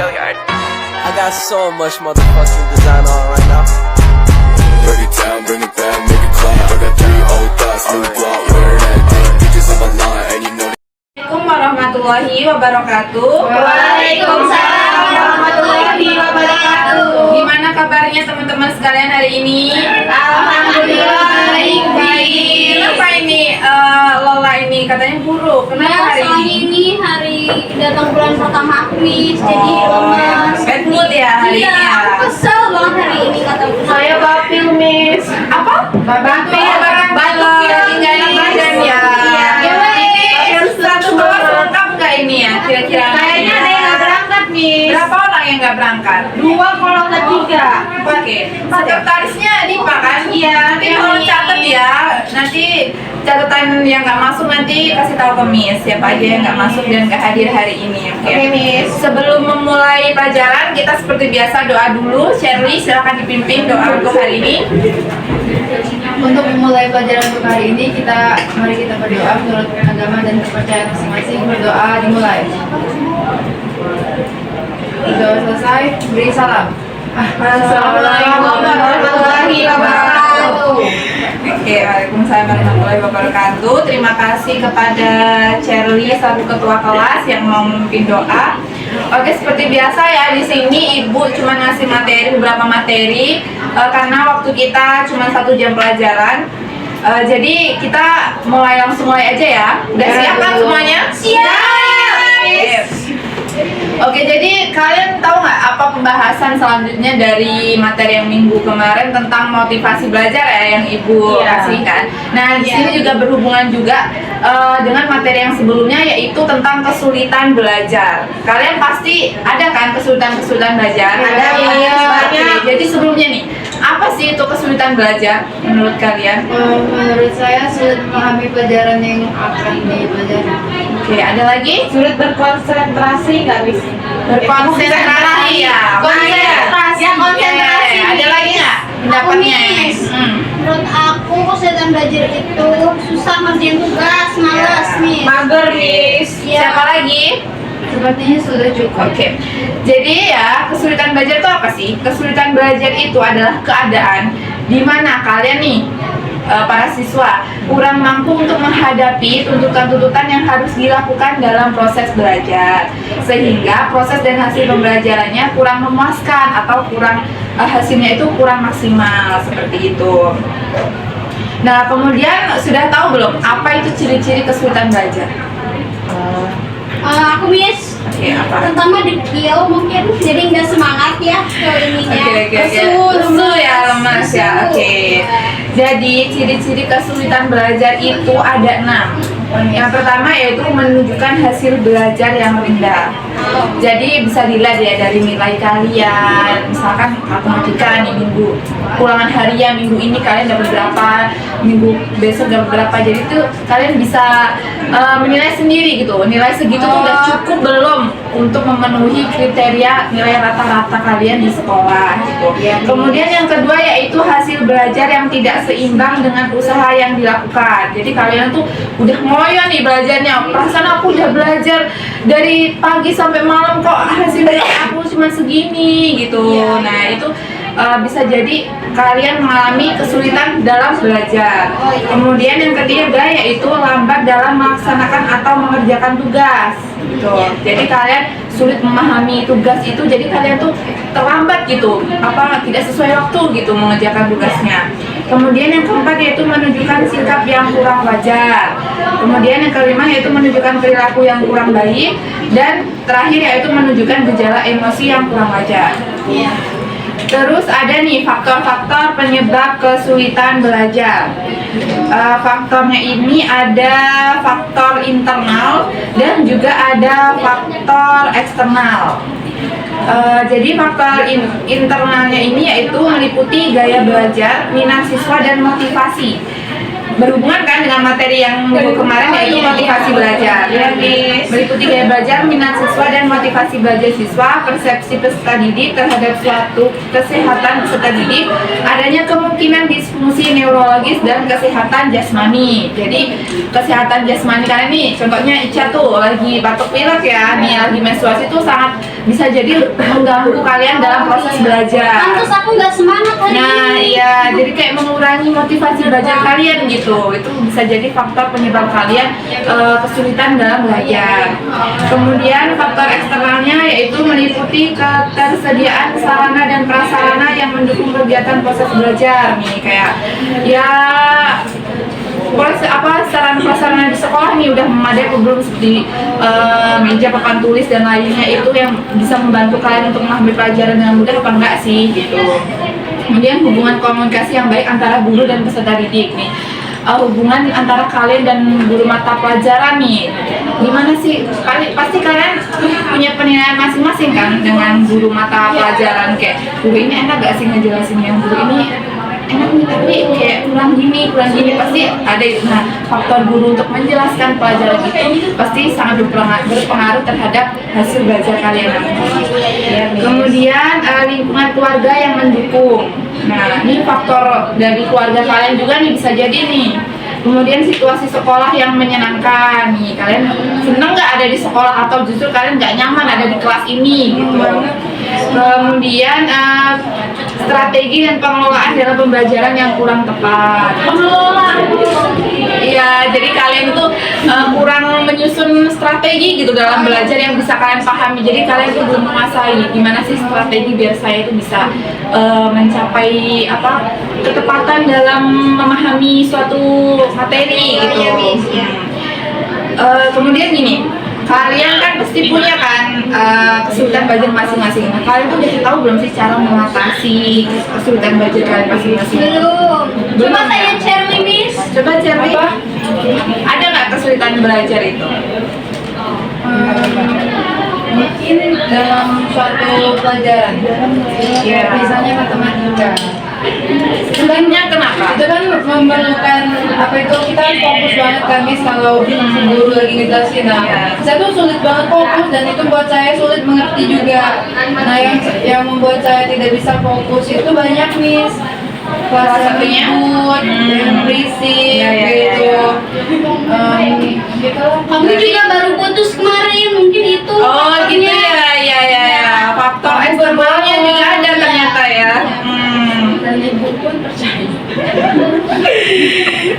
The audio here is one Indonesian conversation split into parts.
I got so much motherfucking design on right now. Break it down, bring it back, make it clap. I got 3 old thoughts, new block, wear that thing. Bitches on my line, and you know. Assalamualaikum warahmatullahi wabarakatuh. Waalaikumsalam warahmatullahi wabarakatuh. Gimana kabarnya teman-teman sekalian hari ini? Alhamdulillah baik-baik. Kenapa ini Lola ini katanya buruk? Kenapa hari Soalnya ini? ini hari datang bulan pertama aku Miss, jadi lemas. Bad mood ya hari Iya, ini ya? aku kesel banget hari ini kata Bu. Saya bapil, Miss. Apa? Batuk ya, batuk ya, nggak enak badan ya. Ini satu kelas lengkap nggak ini ya? Kira-kira? Kayaknya ada yang nggak berangkat, Miss. Berapa orang yang nggak berangkat? 2 kalau nggak 3. Oke, sekretarisnya Dipa kan? Iya, Nanti tolong catat ya. Nanti catatan yang nggak masuk nanti kasih tahu ke Miss siapa aja yang nggak masuk dan nggak hadir hari ini. Oke, Oke, Miss. Sebelum memulai pelajaran kita seperti biasa doa dulu. Shirley silakan dipimpin doa untuk hari ini. Untuk memulai pelajaran untuk hari ini, mari kita berdoa menurut agama dan kepercayaan masing-masing. Berdoa dimulai. Doa selesai, beri salam. Assalamualaikum warahmatullahi wabarakatuh. Oke, waalaikumsalam warahmatullahi wabarakatuh. Terima kasih kepada Shirley selaku ketua kelas yang mau memimpin doa. Oke, seperti biasa ya di sini Ibu cuma ngasih beberapa materi karena waktu kita cuma 1 jam pelajaran. Jadi kita langsung mulai aja ya. Udah siap kan semuanya? Siap. Oke, jadi kalian tahu nggak apa pembahasan selanjutnya dari materi yang minggu kemarin tentang motivasi belajar ya yang Ibu kasih kan? Nah, di sini juga berhubungan juga dengan materi yang sebelumnya yaitu tentang kesulitan belajar. Kalian pasti ada kan kesulitan belajar? Ada, ya. banyak. Jadi sebelumnya nih, apa sih itu kesulitan belajar menurut kalian? Menurut saya sulit memahami pelajaran yang akan dipelajari. Oke, ada lagi? Sulit berkonsentrasi nggak, Miss? Berkonsentrasi ya. Konsentrasi. Ya, konsentrasi. Ada lagi nggak pendapatnya? Miss. Menurut aku kesulitan belajar itu susah ngerjain tugas, malas Miss. Mager, Miss. Iya. Siapa lagi? Sepertinya sudah cukup. Oke, jadi ya kesulitan belajar itu apa sih? Kesulitan belajar itu adalah keadaan di mana kalian nih para siswa kurang mampu untuk menghadapi tuntutan-tuntutan yang harus dilakukan dalam proses belajar, sehingga proses dan hasil pembelajarannya kurang memuaskan atau hasilnya itu kurang maksimal seperti itu. Nah, kemudian sudah tahu belum apa itu ciri-ciri kesulitan belajar? Aku Miss. Oke, apa? Pertama dekil mungkin jadi nggak semangat ya ke ininya. Lesu ya, lemas ya. Oke. Jadi ciri-ciri kesulitan belajar itu ada 6. Yang pertama yaitu menunjukkan hasil belajar yang rendah. Jadi bisa dilihat ya dari nilai kalian. Misalkan matematika nih minggu ulangan harian minggu ini kalian dapat berapa, minggu besok dapat berapa. Jadi tuh kalian bisa menilai sendiri gitu. Nilai segitu tuh udah cukup belum untuk memenuhi kriteria nilai rata-rata kalian di sekolah gitu. Kemudian yang kedua yaitu hasil belajar yang tidak seimbang dengan usaha yang dilakukan. Jadi kalian tuh udah ngoyo nih belajarnya. Perasaan aku udah belajar dari pagi sampai malam kok hasilnya aku cuma segini gitu. Nah, itu bisa jadi kalian mengalami kesulitan dalam belajar. Kemudian yang ketiga yaitu lambat dalam melaksanakan atau mengerjakan tugas. Gitu. Jadi kalian sulit memahami tugas itu, jadi kalian tuh terlambat gitu, tidak sesuai waktu gitu mengerjakan tugasnya. Kemudian yang keempat yaitu menunjukkan sikap yang kurang wajar. Kemudian yang kelima yaitu menunjukkan perilaku yang kurang baik, dan terakhir yaitu menunjukkan gejala emosi yang kurang wajar. Terus ada nih faktor-faktor penyebab kesulitan belajar. Faktornya ini ada faktor internal dan juga ada faktor eksternal. Jadi faktor internalnya ini yaitu meliputi gaya belajar, minat siswa dan motivasi. berhubungan kan dengan materi yang minggu kemarin, yaitu motivasi belajar. Meliputi gaya belajar, minat siswa dan motivasi belajar siswa, persepsi peserta didik terhadap suatu kesehatan peserta didik, adanya kemungkinan disfungsi neurologis dan kesehatan jasmani. Jadi kesehatan jasmani kalian nih, contohnya Ica tuh lagi batuk pilek ya, nih lagi menstruasi tuh sangat bisa jadi mengganggu kalian dalam proses belajar. Pantes aku nggak semangat hari Nah ini. iya, jadi kayak mengurangi motivasi belajar kalian gitu. Itu bisa jadi faktor penyebab kalian kesulitan dalam belajar. Kemudian faktor eksternalnya yaitu meliputi ketersediaan sarana dan prasarana yang mendukung kegiatan proses belajar nih, kayak ya sarana prasarana di sekolah nih udah memadai atau belum, seperti meja, papan tulis dan lainnya, itu yang bisa membantu kalian untuk mengambil pelajaran dengan mudah apa enggak sih gitu. Kemudian hubungan komunikasi yang baik antara guru dan peserta didik nih. Hubungan antara kalian dan guru mata pelajaran nih, gimana sih? Pasti kalian punya penilaian masing-masing kan dengan guru mata pelajaran, kayak guru ini enak gak sih ngejelasin, yang guru ini enak nih tapi kayak kurang gini, pasti ada itu. Nah, faktor guru untuk menjelaskan pelajaran itu pasti sangat berpengaruh terhadap hasil belajar kalian nanti. Kemudian lingkungan keluarga yang mendukung. Nah, ini faktor dari keluarga kalian juga nih, bisa jadi nih. Kemudian situasi sekolah yang menyenangkan nih, kalian seneng nggak ada di sekolah atau justru kalian nggak nyaman ada di kelas ini gitu. Kemudian strategi dan pengelolaan dalam pembelajaran yang kurang tepat. Iya, jadi kalian itu kurang menyusun strategi gitu dalam belajar yang bisa kalian pahami. Jadi kalian tuh belum menguasai gimana sih strategi biar saya itu bisa mencapai ketepatan dalam memahami suatu materi gitu. Kemudian gini, kalian kan pasti punya kan kesulitan belajar masing-masing. Nah, kalian tuh udah tahu belum sih cara mengatasi kesulitan belajar kalian masing-masing? Belum. Coba tanya Cherly, Miss. Coba Cherly, ada nggak kesulitan belajar itu? Mungkin dalam suatu pelajaran, Iya. misalnya matematika. Sebenarnya kenapa? Itu kan memerlukan kita harus fokus banget kan Miss, kalau guru lagi ngejelasin. Nah, saya tuh sulit banget fokus dan itu buat saya sulit mengerti juga. Nah, yang membuat saya tidak bisa fokus itu banyak Miss. Kelas yang ribut, yang berisik gitu. Kamu juga baru putus kemarin, mungkin itu. Oh gitu faktornya. ya. Faktor eksternalnya juga ada ternyata ya. Dan ibu pun percaya.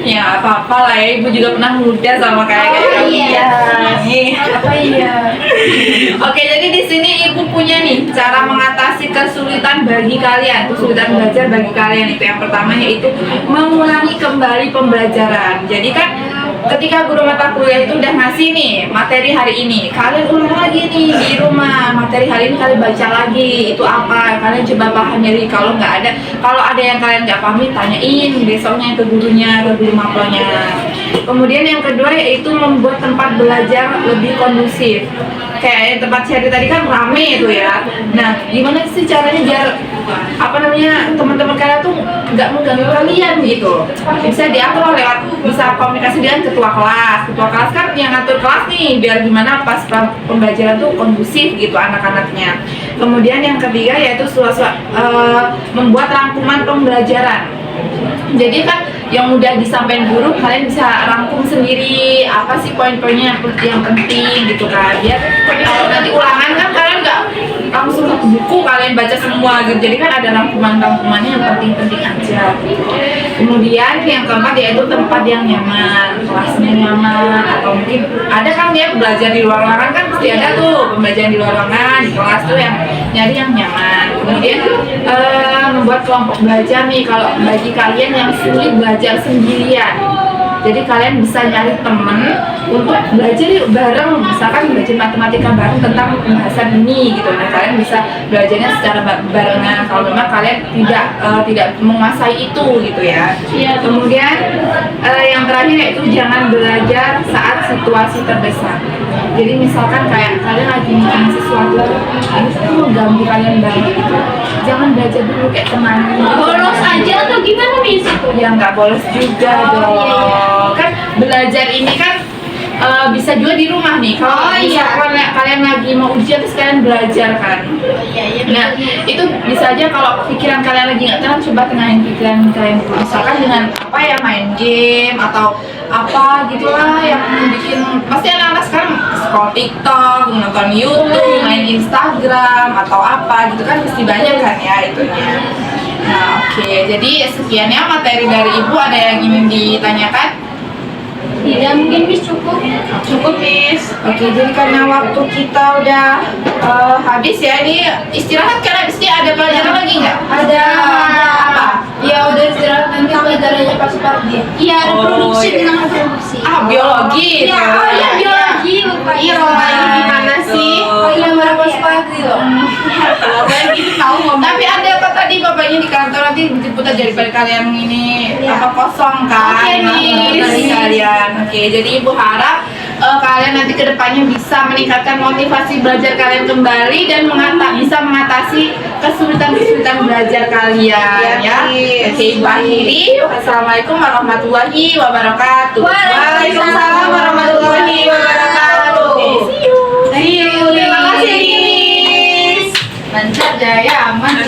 Ya apa-apa lah ya, ibu juga pernah muda sama kayak kamu. iya. Apa iya? Oke, jadi di sini ibu punya nih cara mengatasi kesulitan bagi kalian, kesulitan belajar bagi kalian itu. Yang pertama yaitu mengulangi kembali pembelajaran. Jadi kan ketika guru mata kuliah itu udah ngasih nih materi hari ini, kalian ulang lagi nih di rumah. Materi hari ini kalian baca lagi, itu apa? Kalian coba pahami lagi. Kalau ada yang kalian nggak pahami, tanyain besoknya ke gurunya, ke guru mapelnya. Kemudian yang kedua yaitu membuat tempat belajar lebih kondusif. Kayak tempat Cherry tadi kan rame itu ya. Nah, gimana sih caranya biar teman-teman kalian tuh nggak mengganggu kalian gitu? Bisa diatur bisa komunikasi dengan ketua kelas. Ketua kelas kan yang ngatur kelas nih, biar gimana pas pembelajaran tuh kondusif gitu anak-anaknya. Kemudian yang ketiga yaitu membuat rangkuman pembelajaran. Jadi kan yang udah disampaikan guru kalian bisa rangkum sendiri apa sih poin-poinnya yang penting gitu kan, biar kalau nanti ulangan kan kalian nggak langsung satu buku kalian baca semua gitu. Jadi kan ada rangkumannya yang penting-penting aja gitu. Kemudian yang keempat yaitu tempat yang nyaman, kelasnya nyaman, atau mungkin ada kan ya belajar di luar ruangan kan pasti ada tuh pembelajaran di luar ruangan, di kelas tuh yang nyari yang nyaman. Kemudian membuat kelompok belajar nih, kalau bagi kalian yang sulit belajar sendirian, jadi kalian bisa nyari temen untuk belajar yuk bareng, misalkan belajar matematika bareng tentang pembahasan ini gitu. Nah, kalian bisa belajarnya secara barengan kalau memang kalian tidak menguasai itu gitu ya. Kemudian yang terakhir yaitu jangan belajar saat situasi terdesak. Jadi misalkan kayak kalian lagi bikin sesuatu ini tuh mengganggu kalian banget gitu, jangan belajar dulu kayak tenangin gitu. Bolos aja atau gimana Miss? Ya nggak bolos juga dong. iya, iya. Kan belajar ini kan bisa juga di rumah nih. Kalau misalkan kalian lagi mau ujian terus kalian belajar kan. Iya, Nah, itu bisa aja kalau pikiran kalian lagi nggak tenang, coba tenangin pikiran kalian dulu. Misalkan dengan apa ya, main game atau apa gitulah yang bikin, pasti anak-anak sekarang scroll TikTok, nonton YouTube, main Instagram atau apa gitu kan pasti banyak kan ya itunya. Nah, oke. Jadi sekian ya materi dari Ibu, ada yang ingin ditanyakan? Tidak, mungkin Miss cukup. Cukup, Miss. Oke, jadi karena waktu kita udah habis ya, ini istirahat karena habis ini ada pelajaran lagi nggak? Ada Apa? Ya udah istirahat, nanti pelajarannya pas pagi. Iya, reproduksi iya. tentang reproduksi. Biologi. Iya, oh iya biologi lupa. Iya, Roma ini gimana sih? Oh iya, marah pas pagi loh. Gitu tahu ngomong. Tapi ada apa tadi bapaknya di kantor, nanti dijemput aja daripada kalian ini apa kosong kan? Oke, Miss. Nanti kalian. Oke, jadi Ibu harap kalian nanti kedepannya bisa meningkatkan motivasi belajar kalian kembali dan bisa mengatasi kesulitan-kesulitan belajar kalian ya. Oke, Ibu akhiri. Wassalamualaikum warahmatullahi wabarakatuh. Waalaikumsalam warahmatullahi wabarakatuh. See you. Terima kasih, Miss. Lancar jaya aman.